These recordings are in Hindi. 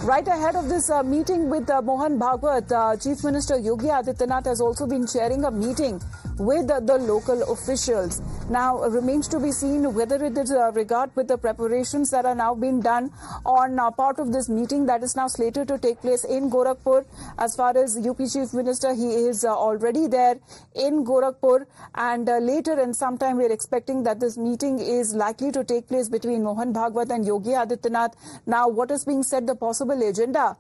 Right ahead of this meeting with Mohan Bhagwat, Chief Minister Yogi Adityanath has also been chairing a meeting with the local officials. Now, remains to be seen whether it is regard with the preparations that are now being done on part of this meeting that is now slated to take place in Gorakhpur. As far as UP Chief Minister, he is already there in Gorakhpur, and later in some time we are expecting that this meeting is likely to take place between Mohan Bhagwat and Yogi Adityanath. Now, what is being said, the possible agenda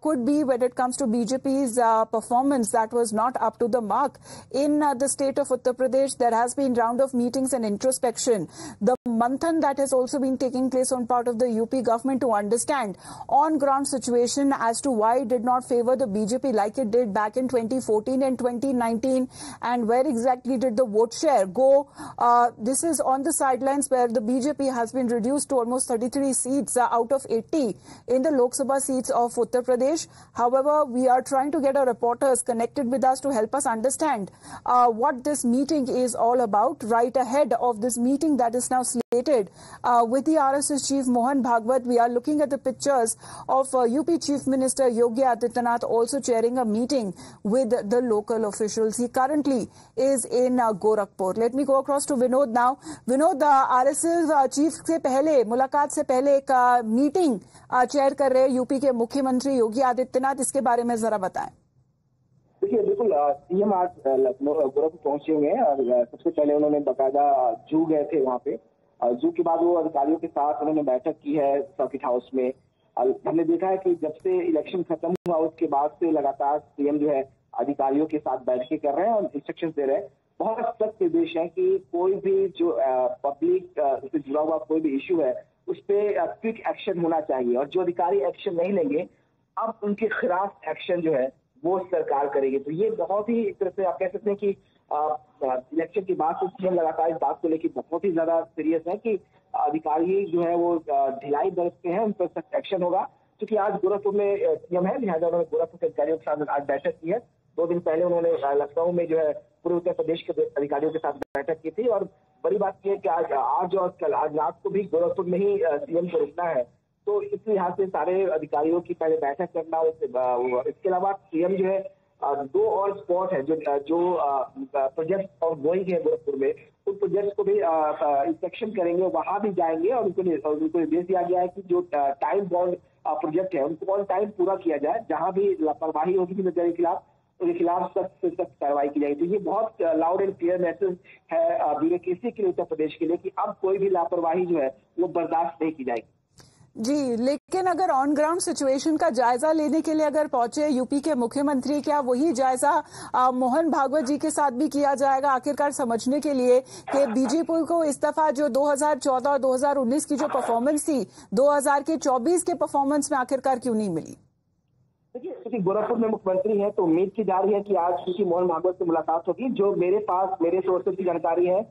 could be when it comes to BJP's performance that was not up to the mark in the state of Uttar Pradesh. There has been round of meetings and introspection. The manthan that has also been taking place on part of the UP government to understand on ground situation as to why it did not favor the BJP like it did back in 2014 and 2019, and where exactly did the vote share go. This is on the sidelines where the BJP has been reduced to almost 33 seats out of 80 in the Lok Sabha seats of Uttar Pradesh. However, we are trying to get our reporters connected with us to help us understand what this meeting is all about. Right ahead of this meeting that is now slated with the RSS chief Mohan Bhagwat, we are looking at the pictures of UP Chief Minister Yogi Adityanath also chairing a meeting with the local officials. He currently is in Gorakhpur. Let me go across to Vinod now. Vinod, RSS chief से पहले मुलाकात से पहले एक मीटिंग चेयर कर रहे यूपी के मुख्यमंत्री योगी आदित्यनाथ, इसके बारे में जरा बताएं। देखिए, बिल्कुल सीएम आज लखनऊ गोरखपुर पहुंचे हुए हैं और सबसे पहले उन्होंने बकायदा जू गए थे। वहां पे जू के बाद वो अधिकारियों के साथ उन्होंने बैठक की है सर्किट हाउस में। हमने देखा है कि जब से इलेक्शन खत्म हुआ उसके बाद से लगातार सीएम जो है अधिकारियों के साथ बैठकें कर रहे हैं और इंस्ट्रक्शन दे रहे हैं। बहुत सख्त निर्देश है कि कोई भी जो पब्लिक से जुड़ा हुआ कोई भी इश्यू है उस पर क्विक एक्शन होना चाहिए, और जो अधिकारी एक्शन नहीं लेंगे अब उनके खिलाफ एक्शन जो है वो सरकार करेगी। तो ये बहुत ही एक तरह से आप कह सकते हैं कि इलेक्शन के बाद से सीएम लगातार इस बात को लेकर बहुत ही ज्यादा सीरियस है कि अधिकारी जो है वो ढिलाई बरतते हैं, उन पर सख्त एक्शन होगा। क्योंकि आज गोरखपुर में सीएम है, लिहाजा उन्होंने गोरखपुर के अधिकारियों के साथ आज बैठक की है। 2 दिन पहले उन्होंने लखनऊ में जो है पूरे उत्तर प्रदेश के अधिकारियों के साथ बैठक की थी। और बड़ी बात यह है कि आज और कल आज रात को भी गोरखपुर में ही सीएम को रुकना है। तो इस लिहाज से सारे अधिकारियों की पहले बैठक करना, इसके अलावा सीएम जो है 2 और स्पॉट है जो प्रोजेक्ट और गोइंग है गोरखपुर में, उन प्रोजेक्ट को भी इंस्पेक्शन करेंगे, वहां भी जाएंगे और उनको निर्देश दिया गया है कि जो टाइम बाउंड प्रोजेक्ट है उनको ऑन टाइम पूरा किया जाए। जहां भी लापरवाही होगी नजर के खिलाफ उनके खिलाफ सख्त कार्रवाई की जाएगी। तो ये बहुत लाउड एंड क्लियर मैसेज है ब्यूरोक्रेसी के लिए उत्तर प्रदेश के लिए कि अब कोई भी लापरवाही जो है वो बर्दाश्त नहीं की जाएगी। जी, लेकिन अगर ऑन ग्राउंड सिचुएशन का जायजा लेने के लिए अगर पहुंचे यूपी के मुख्यमंत्री, क्या वही जायजा मोहन भागवत जी के साथ भी किया जाएगा आखिरकार समझने के लिए कि बीजेपी को इस दफा जो 2014 और 2019 की जो परफॉर्मेंस थी 2024 के परफॉर्मेंस में आखिरकार क्यों नहीं मिली? देखिए, क्योंकि गोरखपुर में मुख्यमंत्री है तो उम्मीद की जा रही है कि आज क्योंकि मोहन भागवत से मुलाकात होगी। जो मेरे सोर्सेज की जानकारी है,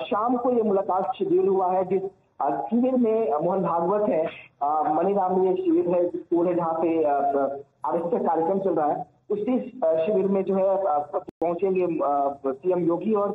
शाम को ये मुलाकात शेड्यूल हुआ है। जिस शिविर में मोहन भागवत है, मणिराम में शिविर है, स्कूल है जहाँ पे आरएसएस का कार्यक्रम चल रहा है, उसी शिविर में जो है पहुंचेंगे सीएम योगी और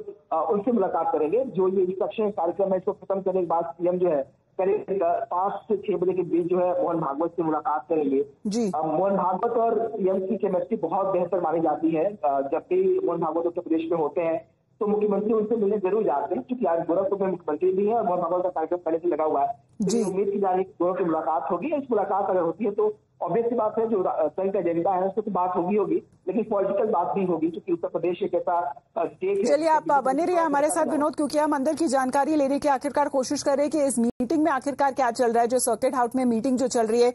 उनसे मुलाकात करेंगे। जो ये इंस्ट्रक्शन कार्यक्रम है इसको खत्म करने के बाद सीएम जो है करीब 5 से 6 बजे के बीच जो है मोहन भागवत से मुलाकात करेंगे। मोहन भागवत और सीएम की केमिस्ट्री बहुत बेहतर मानी जाती है। जब भी मोहन भागवत उत्तर प्रदेश में होते हैं तो मुख्यमंत्री उनसे मिलने जरूर जाते हैं, क्योंकि आज गोरखपुर में मुख्यमंत्री भी है और मोहन भागवत का कार्यक्रम पहले से लगा हुआ है। तो उम्मीद की जा रही है कि दोनों की मुलाकात होगी। इस मुलाकात अगर होती है तो ऑब्वियस सी बात है जो संयुक्त एजेंडा है उसको तो बात होगी, लेकिन पॉलिटिकल बात भी होगी, क्योंकि उत्तर प्रदेश एक ऐसा स्टेट है। चलिए, आप बने रहिए हमारे साथ विनोद, क्योंकि हम अंदर की जानकारी लेने की आखिरकार कोशिश कर रहे हैं कि इस मीटिंग में आखिरकार क्या चल रहा है। जो सर्किट हाउस में मीटिंग जो चल रही है